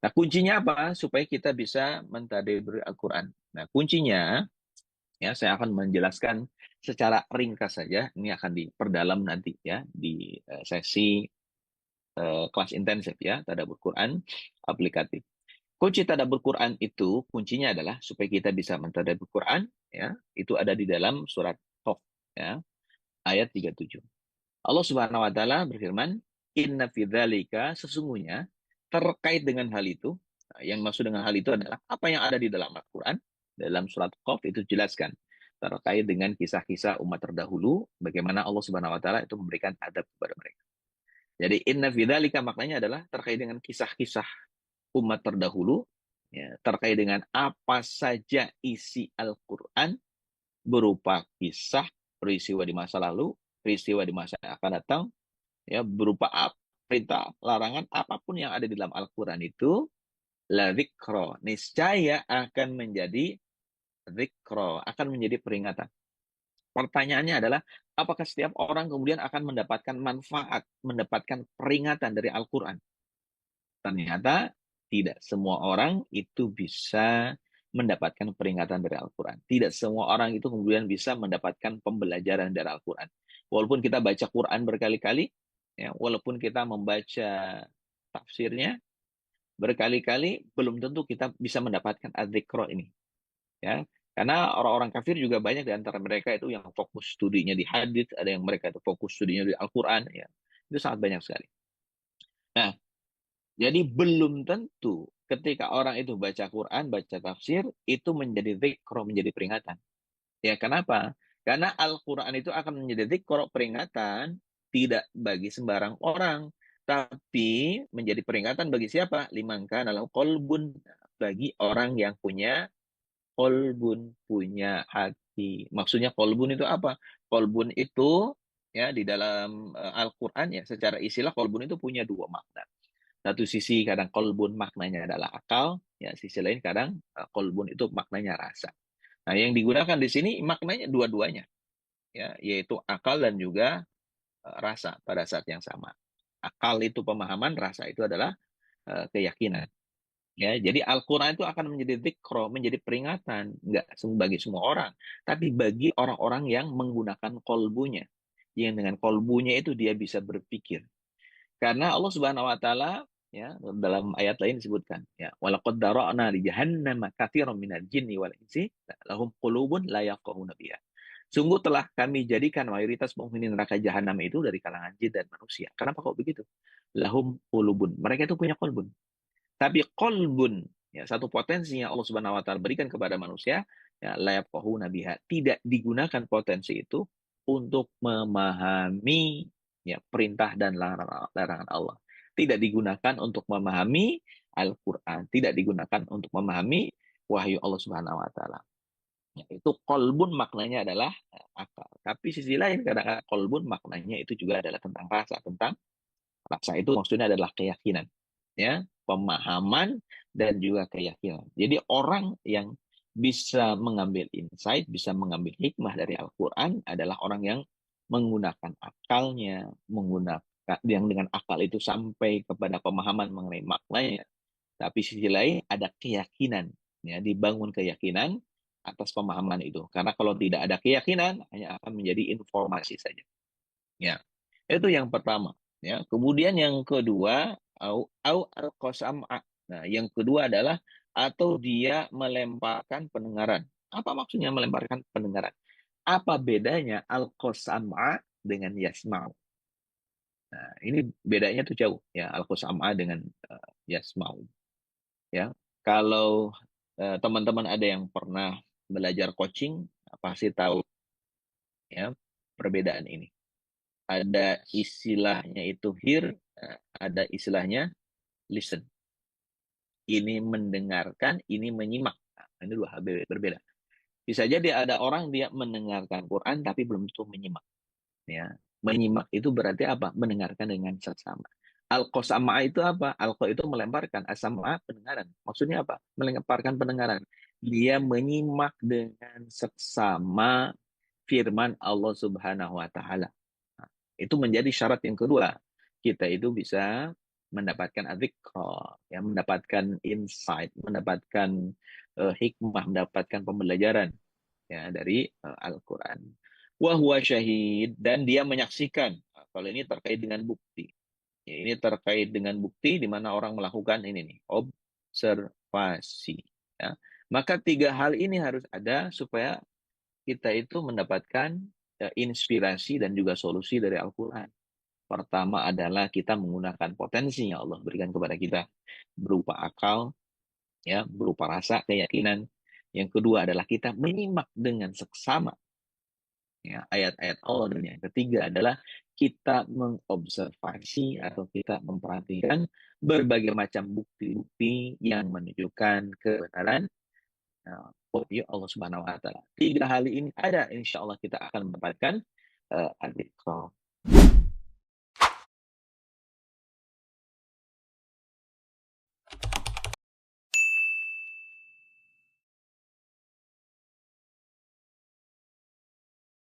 Nah, kuncinya apa? Supaya kita bisa mentadabburi Al-Quran. Nah, kuncinya, ya, saya akan menjelaskan secara ringkas saja. Ini akan diperdalam nanti ya di sesi kelas intensif ya, tadabbur Quran aplikatif. Kunci tadabbur Quran itu kuncinya adalah supaya kita bisa mentadabbur Quran ya, itu ada di dalam surat Qaf ya, ayat 37. Allah Subhanahu wa taala berfirman, "Inna fi dzalika sesungguhnya terkait dengan hal itu." Nah, yang maksud dengan hal itu adalah apa yang ada di dalam Al-Qur'an. Dalam surat Qaf itu jelaskan terkait dengan kisah-kisah umat terdahulu bagaimana Allah Subhanahu wa taala itu memberikan adab kepada mereka. Jadi inna fi dzalika maknanya adalah terkait dengan kisah-kisah umat terdahulu ya, terkait dengan apa saja isi Al-Qur'an berupa kisah peristiwa di masa lalu, peristiwa di masa yang akan datang, ya berupa perintah, larangan apapun yang ada di dalam Al-Quran itu la dzikra, niscaya akan menjadi dzikra, akan menjadi peringatan. Pertanyaannya adalah apakah setiap orang kemudian akan mendapatkan manfaat, mendapatkan peringatan dari Al-Quran? Ternyata tidak semua orang itu bisa mendapatkan peringatan dari Al-Quran. Tidak semua orang itu kemudian bisa mendapatkan pembelajaran dari Al-Quran. Walaupun kita baca Quran berkali-kali, ya, walaupun kita membaca tafsirnya berkali-kali, belum tentu kita bisa mendapatkan adzikra ini. Ya. Karena orang-orang kafir juga banyak di antara mereka itu yang fokus studinya di hadis, ada yang mereka itu fokus studinya di Al-Quran. Ya. Itu sangat banyak sekali. Nah, jadi belum tentu ketika orang itu baca Quran, baca tafsir, itu menjadi dzikra, menjadi peringatan. Ya, kenapa? Karena Al-Quran itu akan menjadi dzikra, peringatan, tidak bagi sembarang orang. Tapi menjadi peringatan bagi siapa? Liman kana lahu qalbun. Bagi orang yang punya qalbun, punya hati. Maksudnya qalbun itu apa? Qalbun itu ya di dalam Al-Quran ya secara istilah qalbun itu punya dua makna. Satu sisi kadang kolbun maknanya adalah akal, ya sisi lain kadang kolbun itu maknanya rasa. Nah, yang digunakan di sini maknanya dua-duanya, ya, yaitu akal dan juga rasa pada saat yang sama. Akal itu pemahaman, rasa itu adalah keyakinan. Ya, jadi Al-Quran itu akan menjadi dzikra, menjadi peringatan, nggak bagi semua orang, tapi bagi orang-orang yang menggunakan kolbunya. Yang dengan kolbunya itu dia bisa berpikir. Karena Allah Subhanahu wa taala ya dalam ayat lain disebutkan ya walaqad dara'na li jahannama katsiran minal jinni wal insi lahum qulubun la yafqahuna biha. Sungguh telah kami jadikan mayoritas penghuni neraka jahanam itu dari kalangan jin dan manusia. Kenapa kok begitu? Lahum qulubun. Mereka itu punya qalbun. Tapi qalbun ya satu potensi yang Allah Subhanahu wa taala berikan kepada manusia ya la yafqahuna biha. Tidak digunakan potensi itu untuk memahami ya perintah dan larangan Allah. Tidak digunakan untuk memahami Al-Qur'an, tidak digunakan untuk memahami wahyu Allah Subhanahu wa taala. Ya, itu kolbun maknanya adalah akal. Tapi sisi lain kadang-kadang kolbun maknanya itu juga adalah tentang rasa, tentang rasa itu maksudnya adalah keyakinan, ya, pemahaman dan juga keyakinan. Jadi orang yang bisa mengambil insight, bisa mengambil hikmah dari Al-Quran adalah orang yang menggunakan akalnya, menggunakan yang dengan akal itu sampai kepada pemahaman mengenai maknanya. Tapi sisi lain ada keyakinan, ya, dibangun keyakinan atas pemahaman itu. Karena kalau tidak ada keyakinan, hanya akan menjadi informasi saja. Ya, itu yang pertama. Ya, kemudian yang kedua, au al-qasam'a. Nah, yang kedua adalah atau dia melemparkan pendengaran. Apa maksudnya melemparkan pendengaran? Apa bedanya al-qasam'a dengan yasma'u? Nah, ini bedanya tuh jauh ya al-qasam'a dengan yasma'u. Ya, kalau teman-teman ada yang pernah belajar coaching, pasti tahu ya perbedaan ini. Ada istilahnya itu hear, ada istilahnya listen. Ini mendengarkan, ini menyimak. Nah, ini dua hal berbeda. Bisa jadi ada orang dia mendengarkan Quran tapi belum tentu menyimak. Ya, menyimak itu berarti apa? Mendengarkan dengan seksama. Al-qasama itu apa? Al-qa itu melemparkan, asama pendengaran. Maksudnya apa? Melemparkan pendengaran. Dia menyimak dengan seksama firman Allah Subhanahu wa taala. Nah, itu menjadi syarat yang kedua. Kita itu bisa mendapatkan adzikra, ya, mendapatkan insight, mendapatkan hikmah, mendapatkan pembelajaran ya dari Al-Qur'an. Wa huwa syahid, dan dia menyaksikan. Nah, kalau ini terkait dengan bukti. Ya, ini terkait dengan bukti di mana orang melakukan ini nih, observasi. Ya. Maka tiga hal ini harus ada supaya kita itu mendapatkan inspirasi dan juga solusi dari Al-Quran. Pertama adalah kita menggunakan potensi yang Allah berikan kepada kita berupa akal, ya, berupa rasa, keyakinan. Yang kedua adalah kita menyimak dengan seksama ya, ayat-ayat Allah, dan yang ketiga adalah kita mengobservasi atau kita memperhatikan berbagai macam bukti-bukti yang menunjukkan kebenaran wahyu Allah Subhanahu wa taala. Tiga hal ini ada, insya Allah kita akan mendapatkan al